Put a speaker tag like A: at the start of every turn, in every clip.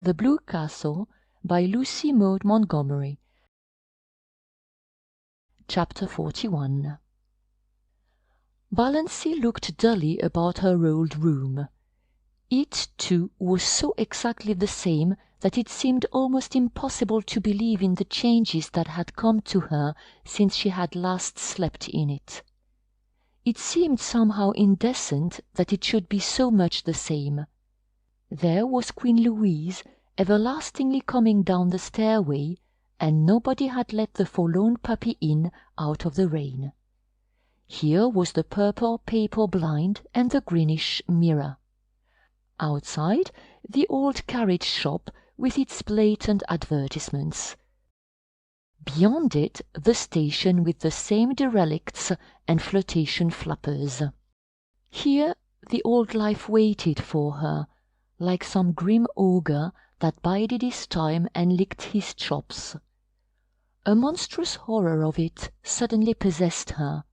A: The Blue Castle by Lucy Maud Montgomery. Chapter 41. Valancy looked dully about her old room. It, too, was so exactly the same that it seemed almost impossible to believe in the changes that had come to her since she had last slept in it. It seemed somehow indecent that it should be so much the same. There was Queen Louise everlastingly coming down the stairway, and nobody had let the forlorn puppy in out of the rain. Here was the purple paper blind and the greenish mirror. Outside, the old carriage shop with its blatant advertisements. Beyond it, the station with the same derelicts and flirtation flappers. Here the old life waited for her, like some grim ogre that bided his time and licked his chops. A monstrous horror of it suddenly possessed her.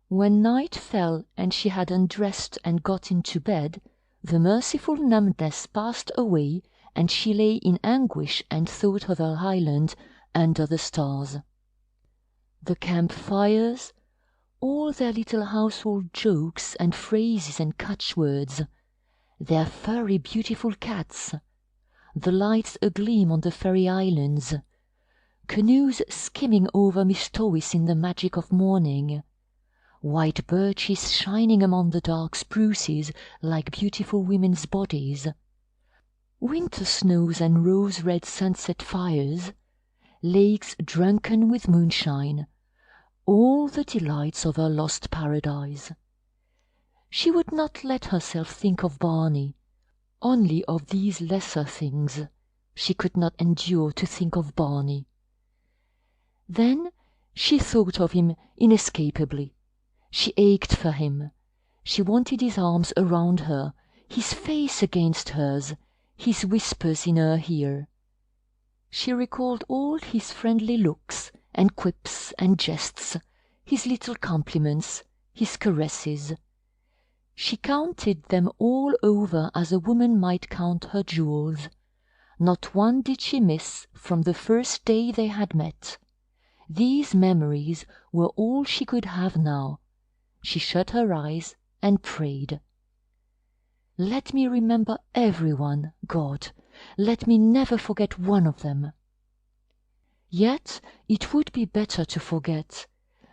A: When night fell and she had undressed and got into bed, the merciful numbness passed away, and she lay in anguish and thought of her island under the stars. The camp-fires, all their little household jokes and phrases and catchwords, their furry beautiful cats, the lights agleam on the fairy islands, canoes skimming over Mistowis in the magic of morning, white birches shining among the dark spruces like beautiful women's bodies, winter snows and rose-red sunset fires, lakes drunken with moonshine, all the delights of her lost paradise. She would not let herself think of Barney, only of these lesser things. She could not endure to think of Barney. Then she thought of him inescapably. She ached for him. She wanted his arms around her, his face against hers, his whispers in her ear. She recalled all his friendly looks and quips and jests, his little compliments, his caresses. She counted them all over as a woman might count her jewels. Not one did she miss from the first day they had met. These memories were all she could have now. She shut her eyes and prayed. Let me remember everyone, God. Let me never forget one of them. Yet it would be better to forget.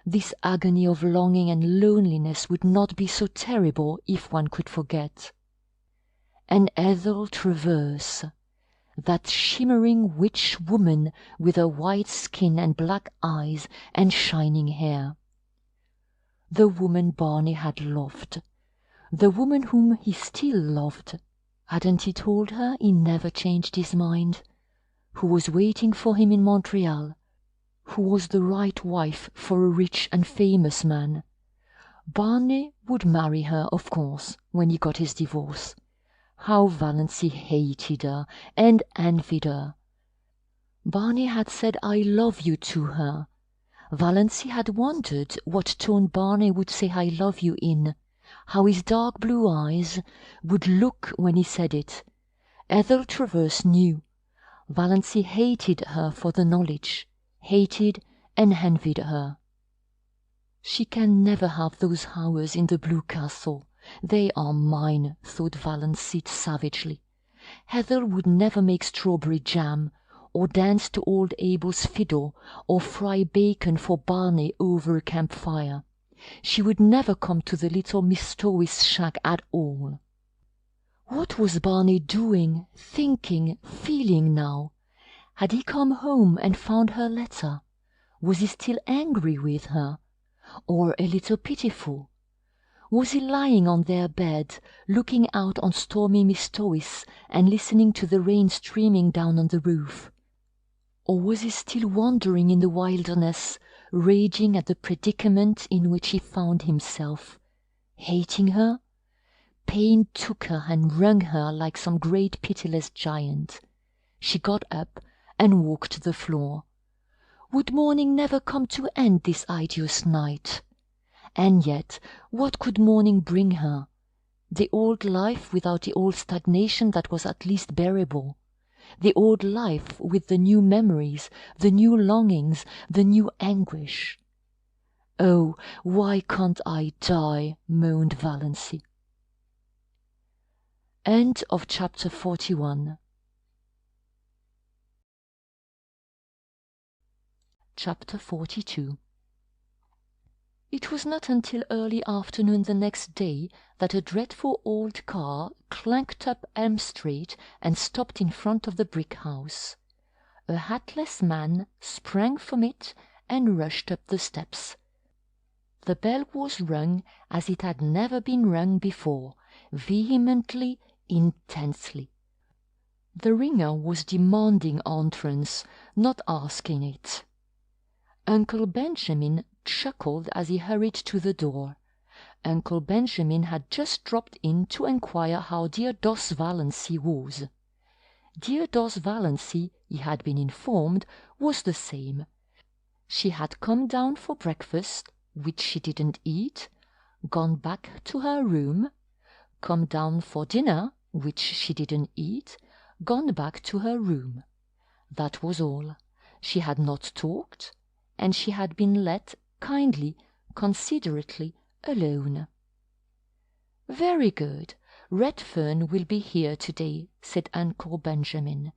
A: This agony of longing and loneliness would not be so terrible if one could forget. And Ethel Traverse, that shimmering witch woman with her white skin and black eyes and shining hair. The woman Barney had loved, the woman whom he still loved. Hadn't he told her he never changed his mind? Who was waiting for him in Montreal, who was the right wife for a rich and famous man. Barney would marry her, of course, when he got his divorce. How Valancy hated her and envied her. Barney had said "I love you" to her. Valancy had wondered what tone Barney would say "I love you" in, how his dark blue eyes would look when he said it. Ethel Traverse knew. Valancy hated her for the knowledge, hated and envied her. She can never have those hours in the Blue Castle. They are mine, thought Valancy savagely. Ethel would never make strawberry jam, or dance to old Abel's fiddle, or fry bacon for Barney over a campfire. She would never come to the little Mistowis shack at all. What was Barney doing, thinking, feeling now? Had he come home and found her letter? Was he still angry with her, or a little pitiful? Was he lying on their bed, looking out on stormy Mistowis and listening to the rain streaming down on the roof? Or was he still wandering in the wilderness, raging at the predicament in which he found himself, hating her? Pain took her and wrung her like some great pitiless giant. She got up and walked the floor. Would morning never come to end this hideous night? And yet, what could morning bring her? The old life without the old stagnation that was at least bearable. the old life with the new memories, the new longings, the new anguish. "Oh, why can't I die?" moaned Valancy. End of chapter 41. Chapter 42. It was not until early afternoon the next day that a dreadful old car clanked up Elm Street and stopped in front of the brick house. A hatless man sprang from it and rushed up the steps. The bell was rung as it had never been rung before, vehemently, intensely. The ringer was demanding entrance, not asking it. Uncle Benjamin chuckled as he hurried to the door. Uncle Benjamin had just dropped in to enquire how dear Dos Valancy was. Dear Dos Valancy, he had been informed, was the same. She had come down for breakfast, which she didn't eat, gone back to her room, come down for dinner, which she didn't eat, gone back to her room. That was all. She had not talked, and she had been let kindly, considerately alone. "Very good. Redfern will be here to-day," said Uncle Benjamin.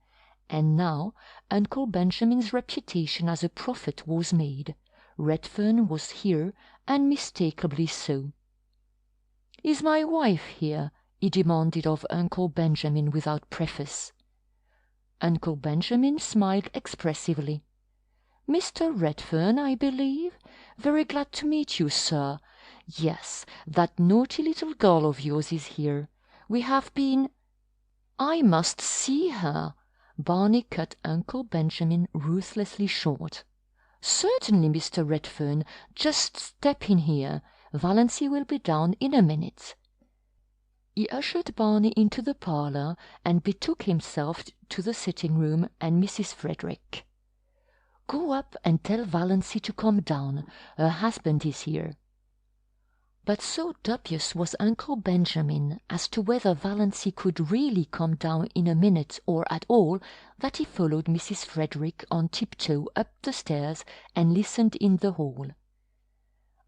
A: And now Uncle Benjamin's reputation as a prophet was made. Redfern was here, unmistakably so. "Is my wife here?" he demanded of Uncle Benjamin without preface. Uncle Benjamin smiled expressively. "Mr. Redfern, I believe? Very glad to meet you, sir. Yes, that naughty little girl of yours is here. We have been—" "I must see her," Barney cut Uncle Benjamin ruthlessly short. "Certainly, Mr. Redfern. Just step in here. Valancy will be down in a minute." He ushered Barney into the parlour and betook himself to the sitting-room and Mrs. Frederick. "Go up and tell Valancy to come down. Her husband is here." But so dubious was Uncle Benjamin as to whether Valancy could really come down in a minute or at all, that he followed Mrs. Frederick on tiptoe up the stairs and listened in the hall.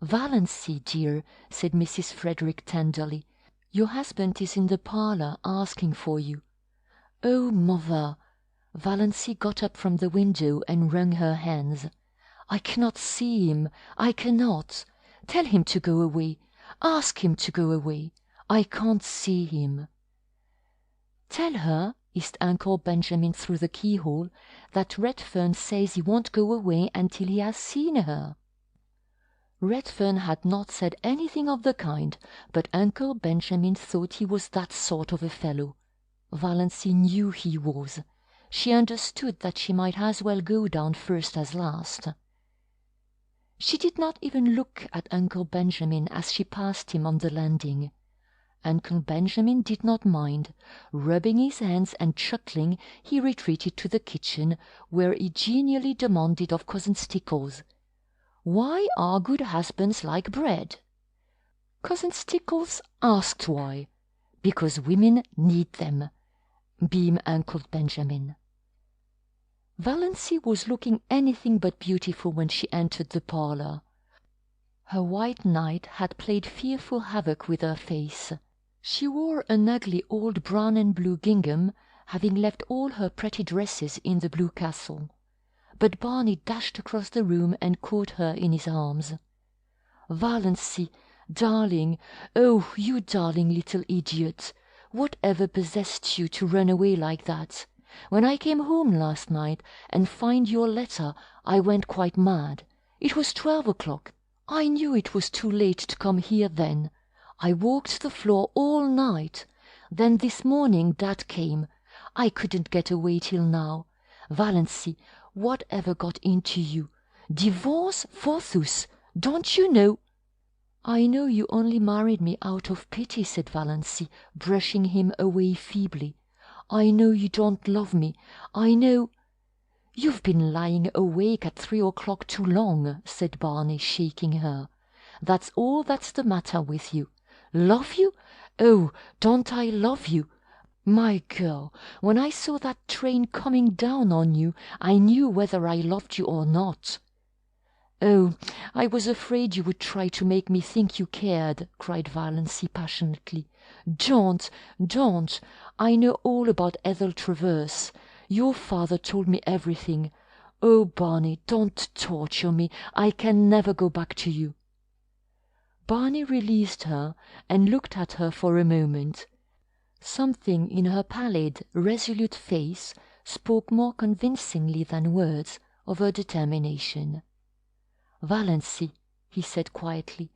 A: "Valancy, dear," said Mrs. Frederick tenderly, "your husband is in the parlour asking for you." "Oh, mother!" Valancy got up from the window and wrung her hands. "I cannot see him. I cannot. Tell him to go away. Ask him to go away. I can't see him." "Tell her," hissed Uncle Benjamin through the keyhole, "that Redfern says he won't go away until he has seen her." Redfern had not said anything of the kind, but Uncle Benjamin thought he was that sort of a fellow. Valancy knew he was. She understood that she might as well go down first as last. She did not even look at Uncle Benjamin as she passed him on the landing. Uncle Benjamin did not mind. Rubbing his hands and chuckling, he retreated to the kitchen, where he genially demanded of Cousin Stickles, "Why are good husbands like bread?" Cousin Stickles asked why. "Because women need them," beamed Uncle Benjamin. Valancy was looking anything but beautiful when she entered the parlour. Her white night had played fearful havoc with her face. She wore an ugly old brown and blue gingham, having left all her pretty dresses in the Blue Castle. But Barney dashed across the room and caught her in his arms. "Valancy, darling, oh, you darling little idiot! Whatever possessed you to run away like that? When I came home last night and find your letter, I went quite mad. It was 12 o'clock. I knew it was too late to come here then. I walked the floor all night. Then this morning Dad came. I couldn't get away till now. Valancy, whatever got into you? Divorce, forsooth! Don't you know—" "I know you only married me out of pity," said Valancy, brushing him away feebly. "I know you don't love me. I know—" "You've been lying awake at 3 o'clock too long," said Barney, shaking her. "That's all that's the matter with you. Love you? Oh, don't I love you? My girl, when I saw that train coming down on you, I knew whether I loved you or not." "Oh, I was afraid you would try to make me think you cared," cried Valancy passionately. "Don't, don't! I know all about Ethel Travers. Your father told me everything. Oh, Barney, don't torture me. I can never go back to you." Barney released her and looked at her for a moment. Something in her pallid, resolute face spoke more convincingly than words of her determination. "Valancy," he said quietly,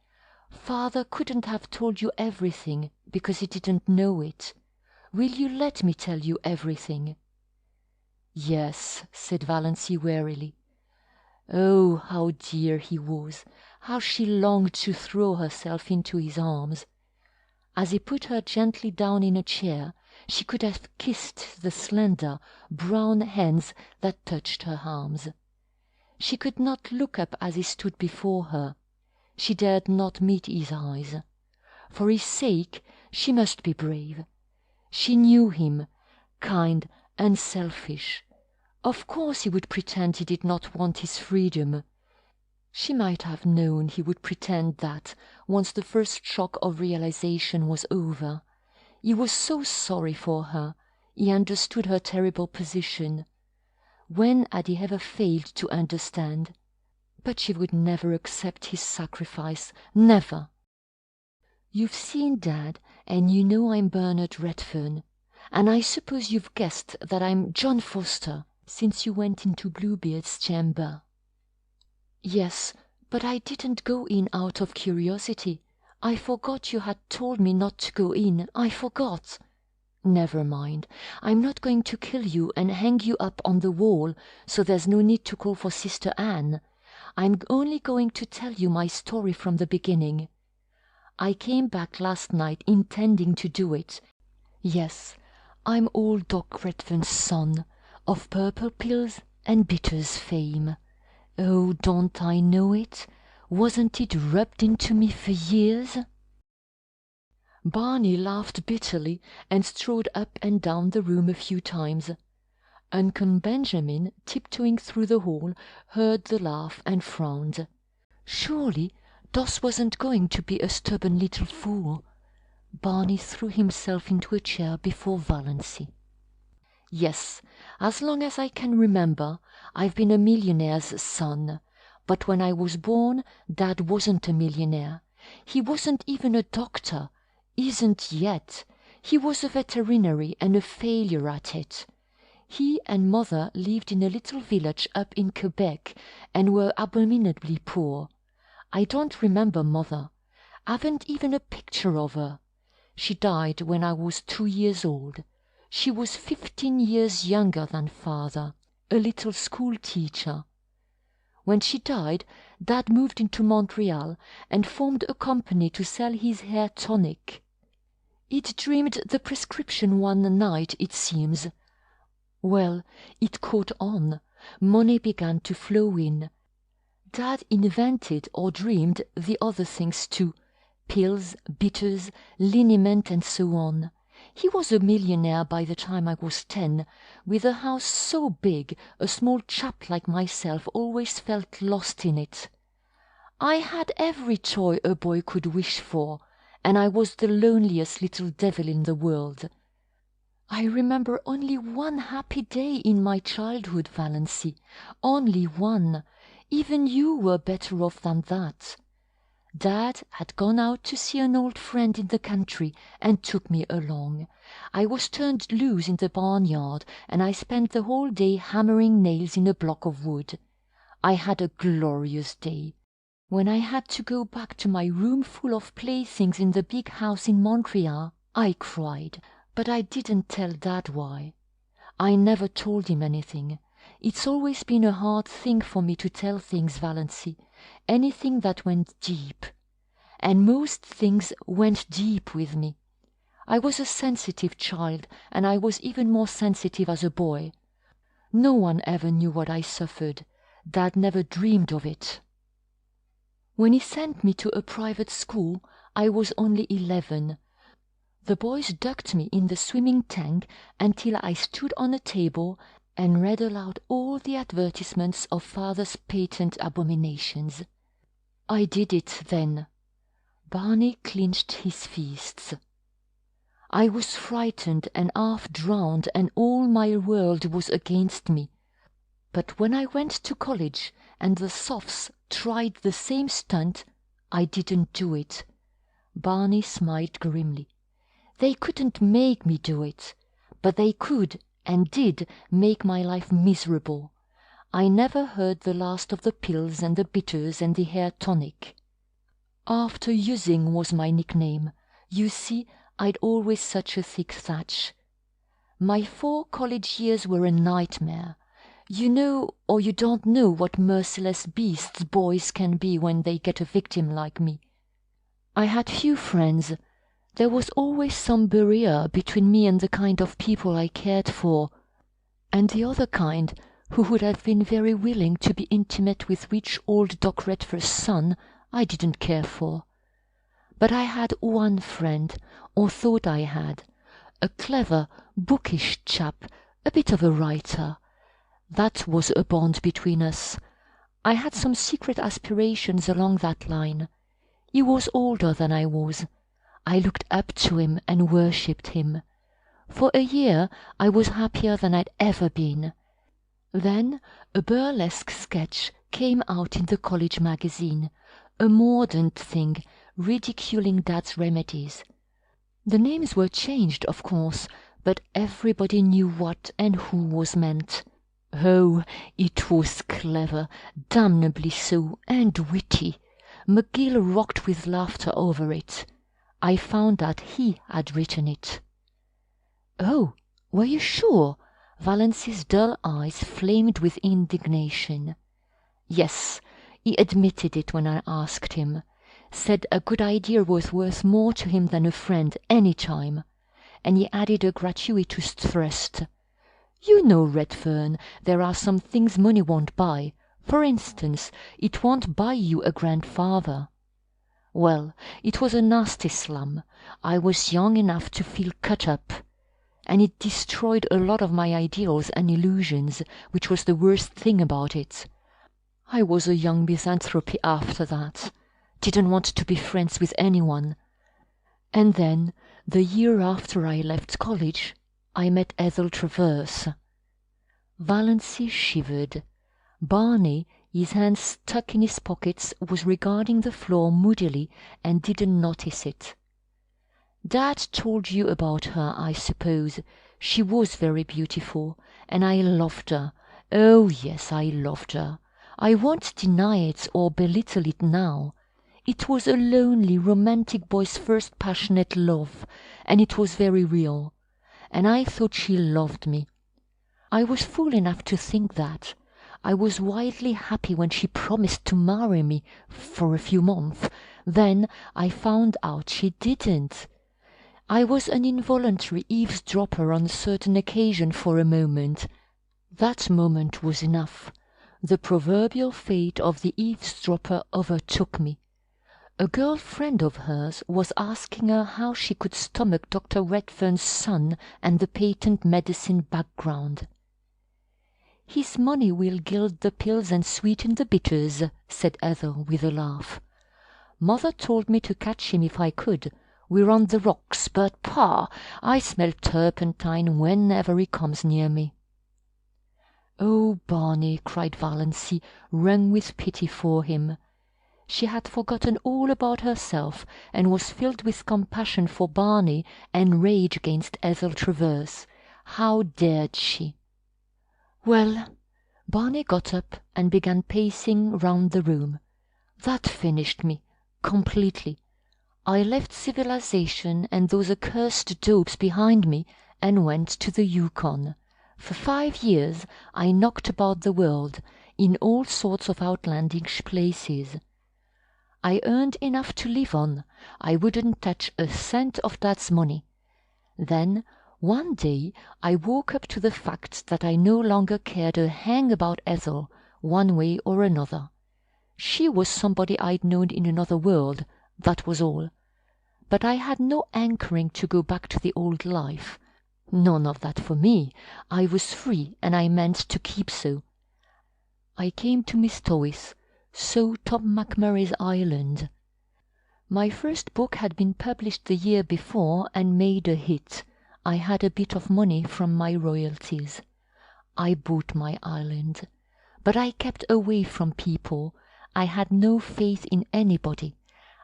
A: "father couldn't have told you everything because he didn't know it. Will you let me tell you everything?" "Yes," said Valancy wearily. Oh, how dear he was! How she longed to throw herself into his arms! As he put her gently down in a chair, she could have kissed the slender, brown hands that touched her arms. She could not look up as he stood before her. She dared not meet his eyes. For his sake she must be brave. She knew him, kind, unselfish. Of course he would pretend he did not want his freedom. She might have known he would pretend that, once the first shock of realization was over. He was so sorry for her. He understood her terrible position. When had he ever failed to understand? But she would never accept his sacrifice, never. "You've seen Dad, and you know I'm Bernard Redfern, and I suppose you've guessed that I'm John Foster since you went into Bluebeard's chamber." "Yes, but I didn't go in out of curiosity. I forgot you had told me not to go in. I forgot." "Never mind. I'm not going to kill you and hang you up on the wall, so there's no need to call for Sister Anne. I'm only going to tell you my story from the beginning. I came back last night intending to do it. Yes, I'm old Doc Redfern's son, of Purple Pills and Bitters fame. Oh, don't I know it? Wasn't it rubbed into me for years?" Barney laughed bitterly and strode up and down the room a few times. Uncle Benjamin, tiptoeing through the hall, heard the laugh and frowned. Surely Doss wasn't going to be a stubborn little fool. Barney threw himself into a chair before Valancy. "Yes, as long as I can remember, I've been a millionaire's son. But when I was born, Dad wasn't a millionaire. He wasn't even a doctor. Isn't yet. He was a veterinary and a failure at it. He and Mother lived in a little village up in Quebec and were abominably poor. I don't remember Mother. Haven't even a picture of her. She died when I was 2 years old. She was 15 years younger than Father, a little school teacher. When she died, Dad moved into Montreal and formed a company to sell his hair tonic. He'd dreamed the prescription one night, it seems. Well, it caught on. Money began to flow in. Dad invented or dreamed the other things too. Pills, bitters, liniment, and so on. He was a millionaire by the time I was 10, with a house so big a small chap like myself always felt lost in it. I had every toy a boy could wish for, and I was the loneliest little devil in the world. I remember only one happy day in my childhood, Valancy, only one. Even you were better off than that. Dad had gone out to see an old friend in the country and took me along. I was turned loose in the barnyard, and I spent the whole day hammering nails in a block of wood. I had a glorious day. When I had to go back to my room full of playthings in the big house in Montreal, I cried, but I didn't tell Dad why. I never told him anything. It's always been a hard thing for me to tell things, Valancy, anything that went deep. And most things went deep with me. I was a sensitive child, and I was even more sensitive as a boy. No one ever knew what I suffered. Dad never dreamed of it. When he sent me to a private school, I was only 11. The boys ducked me in the swimming tank until I stood on a table and read aloud all the advertisements of father's patent abominations. I did it then. Barney clenched his fists. I was frightened and half drowned, and all my world was against me. But when I went to college and the Sophs tried the same stunt, I didn't do it. Barney smiled grimly. They couldn't make me do it, but they could and did make my life miserable. I never heard the last of the pills and the bitters and the hair tonic. After using was my nickname. You see, I'd always such a thick thatch. My 4 college years were a nightmare. You know or you don't know what merciless beasts boys can be when they get a victim like me. I had few friends. There was always some barrier between me and the kind of people I cared for, and the other kind, who would have been very willing to be intimate with rich old Doc Redfern's son, I didn't care for. But I had one friend, or thought I had, a clever, bookish chap, a bit of a writer. That was a bond between us. I had some secret aspirations along that line. He was older than I was. I looked up to him and worshipped him. For a year I was happier than I'd ever been. Then a burlesque sketch came out in the college magazine, a mordant thing, ridiculing Dad's remedies. The names were changed, of course, but everybody knew what and who was meant. Oh, it was clever, damnably so, and witty. McGill rocked with laughter over it. I found out he had written it. Oh, were you sure? Valancy's dull eyes flamed with indignation. Yes, he admitted it when I asked him. Said a good idea was worth more to him than a friend any time. And he added a gratuitous thrust. You know, Redfern, there are some things money won't buy. For instance, it won't buy you a grandfather. Well, it was a nasty slum. I was young enough to feel cut up. And it destroyed a lot of my ideals and illusions, which was the worst thing about it. I was a young misanthrope after that. Didn't want to be friends with anyone. And then, the year after I left college, I met XLIII. Valancy shivered. Barney, his hands stuck in his pockets, was regarding the floor moodily and didn't notice it. Dad told you about her, I suppose. She was very beautiful, and I loved her. Oh, yes, I loved her. I won't deny it or belittle it now. It was a lonely, romantic boy's first passionate love, and it was very real. And I thought she loved me. I was fool enough to think that. I was wildly happy when she promised to marry me for a few months. Then I found out she didn't. I was an involuntary eavesdropper on a certain occasion for a moment. That moment was enough. The proverbial fate of the eavesdropper overtook me. A girl friend of hers was asking her how she could stomach Dr. Redfern's son and the patent medicine background. "His money will gild the pills and sweeten the bitters," said Ethel with a laugh. "Mother told me to catch him if I could. We're on the rocks, but, Pa, I smell turpentine whenever he comes near me." "Oh, Barney," cried Valancy, wrung with pity for him. She had forgotten all about herself, and was filled with compassion for Barney and rage against XLIII. How dared she? Well, Barney got up and began pacing round the room. That finished me, completely. I left civilization and those accursed dopes behind me and went to the Yukon. For 5 years I knocked about the world, in all sorts of outlandish places. I earned enough to live on. I wouldn't touch a cent of Dad's money. Then, one day, I woke up to the fact that I no longer cared a hang about Ethel, one way or another. She was somebody I'd known in another world, that was all. but I had no hankering to go back to the old life. None of that for me. I was free, and I meant to keep so. I came to Miss Toys, so Tom Montgomery's Island. My first book had been published the year before and made a hit. I had a bit of money from my royalties. I bought my island. But I kept away from people. I had no faith in anybody.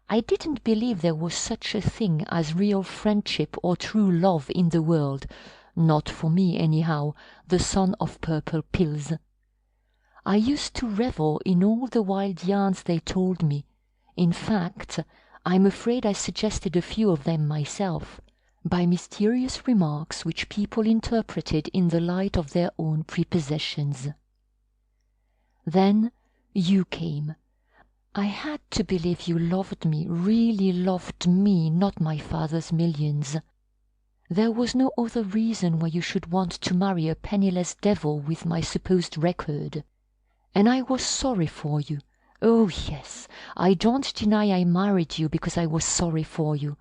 A: I didn't believe there was such a thing as real friendship or true love in the world. Not for me, anyhow, the son of purple pills. I used to revel in all the wild yarns they told me. In fact, I'm afraid I suggested a few of them myself, by mysterious remarks which people interpreted in the light of their own prepossessions. Then you came. I had to believe you loved me, really loved me, not my father's millions. There was no other reason why you should want to marry a penniless devil with my supposed record. And I was sorry for you. Oh, yes, I don't deny I married you because I was sorry for you.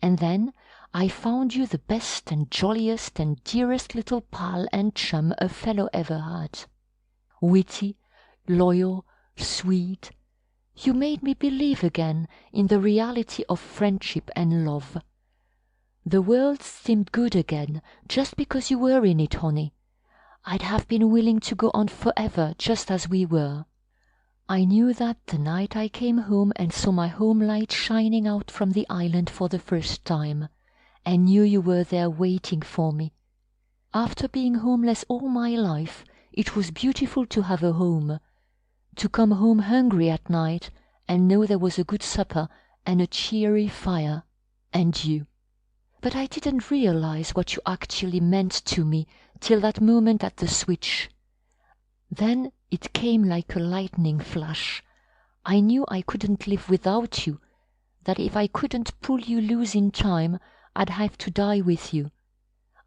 A: And then I found you the best and jolliest and dearest little pal and chum a fellow ever had. Witty, loyal, sweet. You made me believe again in the reality of friendship and love. The world seemed good again just because you were in it, honey. I'd have been willing to go on forever just as we were. I knew that the night I came home and saw my home light shining out from the island for the first time, and knew you were there waiting for me. After being homeless all my life, it was beautiful to have a home, to come home hungry at night and know there was a good supper and a cheery fire, and you. But I didn't realize what you actually meant to me till that moment at the switch. Then it came like a lightning flash. I knew I couldn't live without you, that if I couldn't pull you loose in time, I'd have to die with you.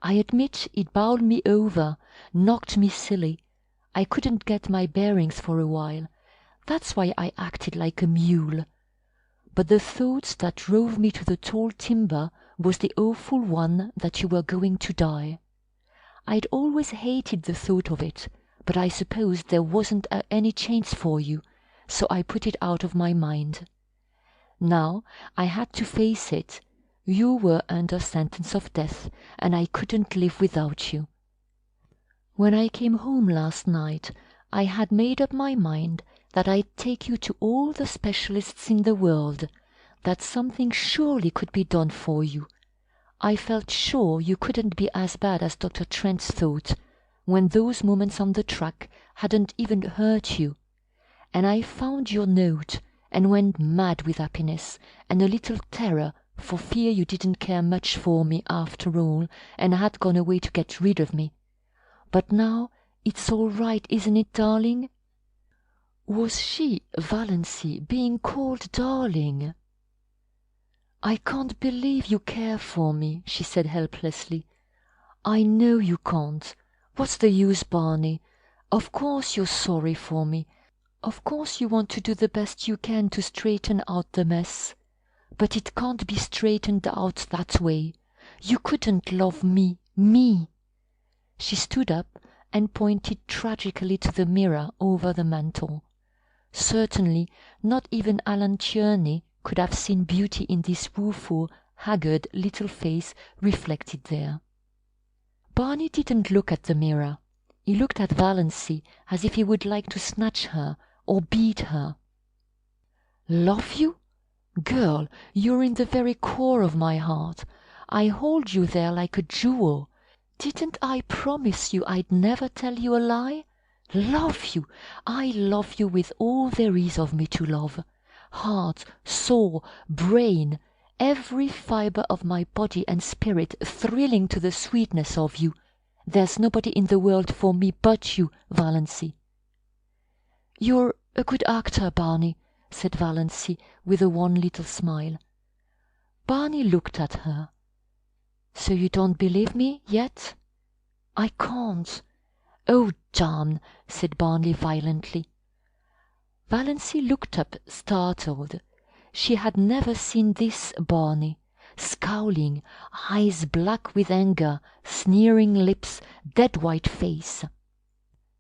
A: I admit it bowled me over, knocked me silly. I couldn't get my bearings for a while. That's why I acted like a mule. But the thought that drove me to the tall timber was the awful one that you were going to die. I'd always hated the thought of it, but I supposed there wasn't any chance for you, so I put it out of my mind. Now I had to face it. You were under sentence of death, and I couldn't live without you. When I came home last night, I had made up my mind that I'd take you to all the specialists in the world, that something surely could be done for you. I felt sure you couldn't be as bad as Dr. Trent thought, when those moments on the track hadn't even hurt you. And I found your note, and went mad with happiness, and a little terror for fear you didn't care much for me after all, and had gone away to get rid of me. But now it's all right, isn't it, darling? Was she, Valancy, being called darling? I can't believe you care for me, she said helplessly. I know you can't. What's the use, Barney? Of course you're sorry for me. Of course you want to do the best you can to straighten out the mess. But it can't be straightened out that way. You couldn't love me. She stood up and pointed tragically to the mirror over the mantel. Certainly not even Alan Tierney could have seen beauty in this woeful, haggard little face reflected there. Barney didn't look at the mirror. He looked at Valancy as if he would like to snatch her or beat her. Love you? Girl, you're in the very core of my heart. I hold you there like a jewel. Didn't I promise you I'd never tell you a lie? Love you! I love you with all there is of me to love. Heart, soul, brain, every fibre of my body and spirit thrilling to the sweetness of you. There's nobody in the world for me but you, Valancy. You're a good actor, Barney, said Valancy with a wan little smile. Barney looked at her. So you don't believe me yet? I can't. Oh, damn, said Barney violently. Valancy looked up, startled. She had never seen this Barney, scowling, eyes black with anger, sneering lips, dead white face.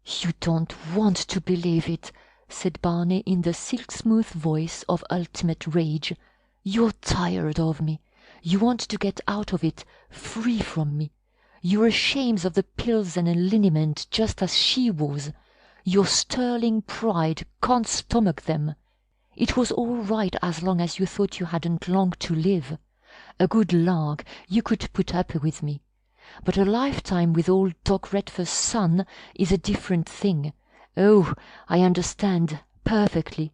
A: "You don't want to believe it," said Barney in the silk-smooth voice of ultimate rage. "You're tired of me. You want to get out of it, free from me. You're ashamed of the pills and a liniment just as she was. Your sterling pride can't stomach them. It was all right as long as you thought you hadn't long to live. A good lark, you could put up with me. But a lifetime with old Doc Redfer's son is a different thing. Oh, I understand perfectly.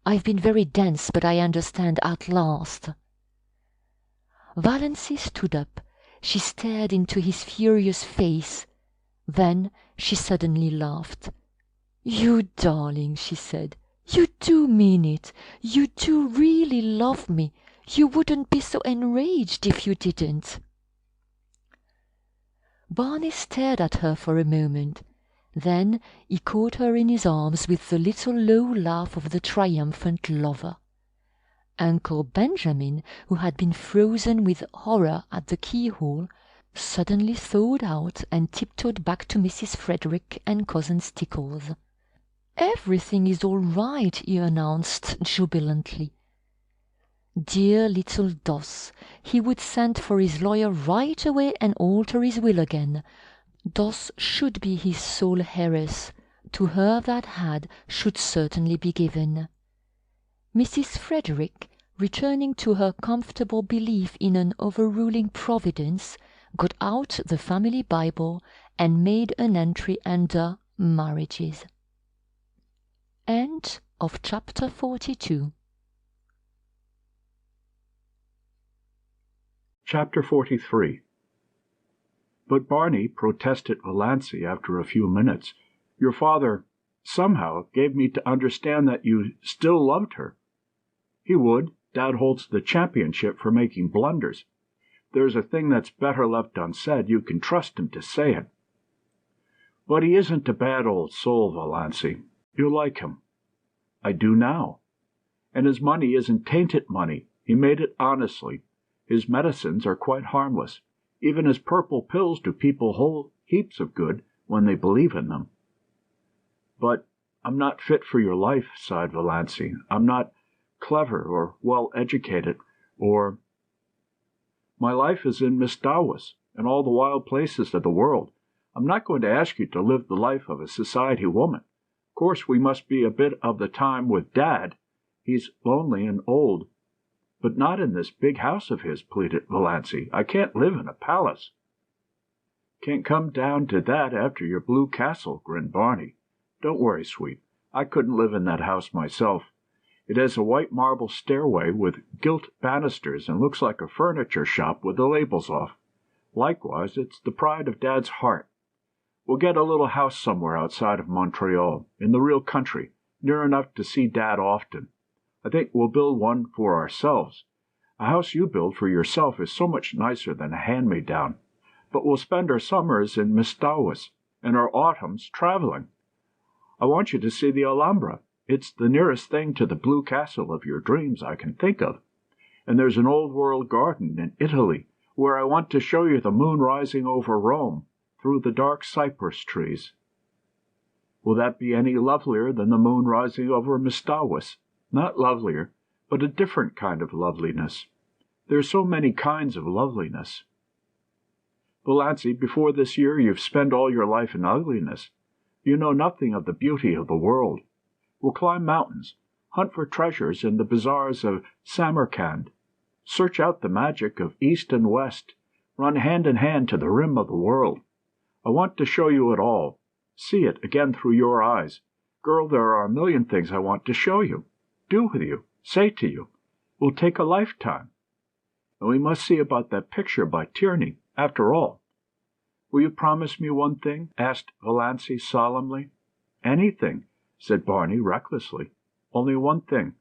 A: I've been very dense, but I understand at last." Valancy stood up. She stared into his furious face. Then she suddenly laughed. "You darling," she said. "You do mean it. You do really love me. You wouldn't be so enraged if you didn't." Barney stared at her for a moment. Then he caught her in his arms with the little low laugh of the triumphant lover. Uncle Benjamin, who had been frozen with horror at the keyhole, suddenly thawed out and tiptoed back to Mrs. Frederick and Cousin Stickles. "Everything is all right," he announced jubilantly. Dear little Doss! He would send for his lawyer right away and alter his will again. Doss should be his sole heiress. To her that had should certainly be given. Mrs. Frederick, returning to her comfortable belief in an overruling Providence, got out the family Bible and made an entry under marriages. End of chapter 42.
B: Chapter 43. "But Barney," protested Valancy after a few minutes, "your father, somehow, gave me to understand that you still loved her." "He would. Dad holds the championship for making blunders. If there's a thing that's better left unsaid, you can trust him to say it." "But he isn't a bad old soul, Valancy. You like him." "I do now. And his money isn't tainted money. He made it honestly. His medicines are quite harmless. Even his purple pills do people whole heaps of good when they believe in them." "But I'm not fit for your life," sighed Valancy. "I'm not clever or well educated or—" "My life is in Mistawis and all the wild places of the world. I'm not going to ask you to live the life of a society woman. Of course we must be a bit of the time with Dad. He's lonely and old." "But not in this big house of his," pleaded Valancy. "I can't live in a palace." "Can't come down to that after your blue castle," grinned Barney. "Don't worry, sweet. I couldn't live in that house myself. It has a white marble stairway with gilt banisters and looks like a furniture shop with the labels off. Likewise, it's the pride of Dad's heart. We'll get a little house somewhere outside of Montreal, in the real country, near enough to see Dad often. I think we'll build one for ourselves. A house you build for yourself is so much nicer than a hand-me-down. But we'll spend our summers in Mistawis and our autumns traveling. I want you to see the Alhambra. It's the nearest thing to the blue castle of your dreams I can think of. And there's an old-world garden in Italy where I want to show you the moon rising over Rome through the dark cypress trees." "Will that be any lovelier than the moon rising over Mistawis?" "Not lovelier, but a different kind of loveliness. There are so many kinds of loveliness." "Valancy, before this year you've spent all your life in ugliness. You know nothing of the beauty of the world. We'll climb mountains, hunt for treasures in the bazaars of Samarkand, search out the magic of East and West, run hand in hand to the rim of the world. I want to show you it all, see it again through your eyes. Girl, there are a million things I want to show you, do with you, say to you. Will take a lifetime. And we must see about that picture by Tierney, after all." "Will you promise me one thing?" asked Valancy solemnly. "Anything," said Barney recklessly. "Only one thing.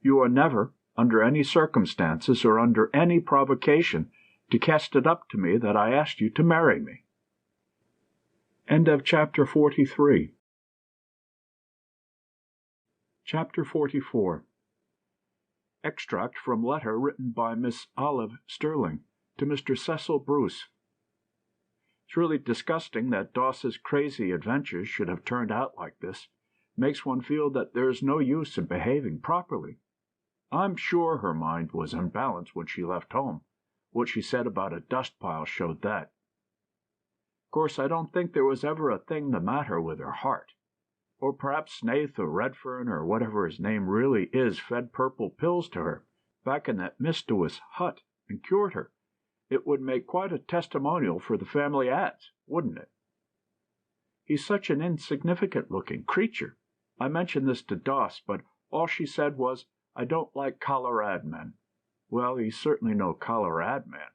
B: You are never, under any circumstances or under any provocation, to cast it up to me that I asked you to marry me." End of chapter 43. Chapter 44. Extract from letter written by Miss Olive Stirling to Mr. Cecil Bruce. It's really disgusting that Doss's crazy adventures should have turned out like this. Makes one feel that there's no use in behaving properly. I'm sure her mind was unbalanced when she left home. What she said about a dust pile showed that. Of course, I don't think there was ever a thing the matter with her heart. Or perhaps Snaith or Redfern or whatever his name really is fed purple pills to her back in that mischievous hut and cured her. It would make quite a testimonial for the family ads, wouldn't it? He's such an insignificant-looking creature. I mentioned this to Doss, but all she said was, "I don't like Colorad men." Well, he's certainly no Colorad man.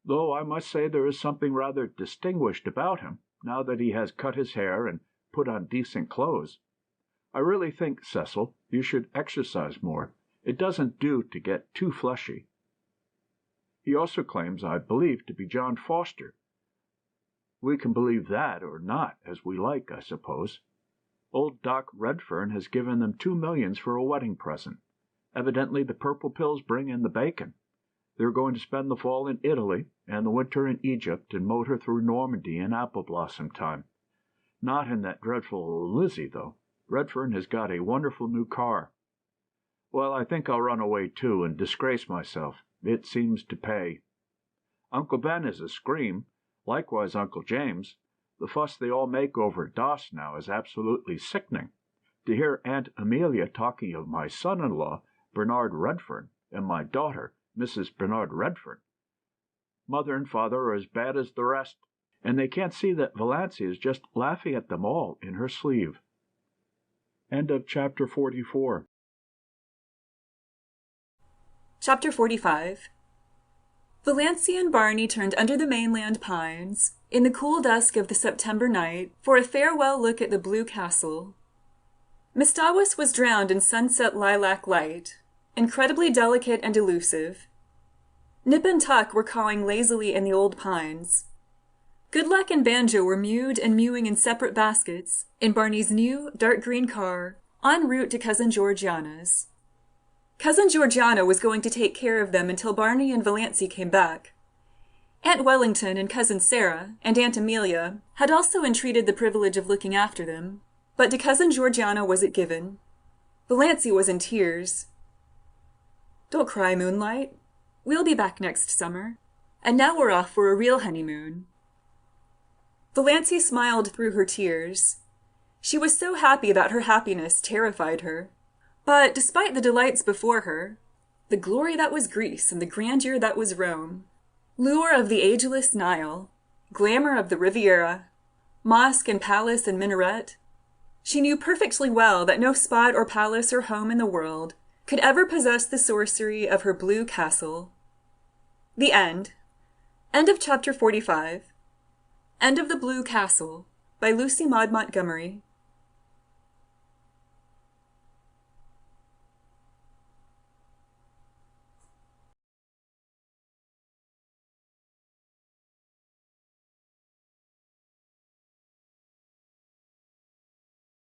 B: Though I must say there is something rather distinguished about him, now that he has cut his hair and put on decent clothes. I really think, Cecil, you should exercise more. It doesn't do to get too fleshy. He also claims, I believe, to be John Foster. We can believe that or not, as we like, I suppose. Old Doc Redfern has given them $2 million for a wedding present. Evidently the purple pills bring in the bacon. They're going to spend the fall in Italy and the winter in Egypt and motor through Normandy in apple blossom time. Not in that dreadful Lizzie, though. Redfern has got a wonderful new car. Well, I think I'll run away, too, and disgrace myself. It seems to pay. Uncle Ben is a scream, likewise Uncle James. The fuss they all make over Doss now is absolutely sickening. To hear Aunt Amelia talking of my son-in-law, Bernard Redfern, and my daughter, Mrs. Bernard Redfern. Mother and father are as bad as the rest, and they can't see that Valancy is just laughing at them all in her sleeve. End of Chapter 44.
C: Chapter 45. Valancy and Barney turned under the mainland pines, in the cool dusk of the September night, for a farewell look at the blue castle. Mistawis was drowned in sunset lilac light, incredibly delicate and elusive. Nip and Tuck were cawing lazily in the old pines. Goodluck and Banjo were mewed and mewing in separate baskets, in Barney's new, dark green car, en route to Cousin Georgiana's. Cousin Georgiana was going to take care of them until Barney and Valancy came back. Aunt Wellington and Cousin Sarah and Aunt Amelia had also entreated the privilege of looking after them, but to Cousin Georgiana was it given. Valancy was in tears. "Don't cry, Moonlight. We'll be back next summer, and now we're off for a real honeymoon." Valancy smiled through her tears. She was so happy that her happiness terrified her. But despite the delights before her, the glory that was Greece and the grandeur that was Rome, lure of the ageless Nile, glamour of the Riviera, mosque and palace and minaret, she knew perfectly well that no spot or palace or home in the world could ever possess the sorcery of her blue castle. The end. End of Chapter 45. End of the Blue Castle by Lucy Maud Montgomery.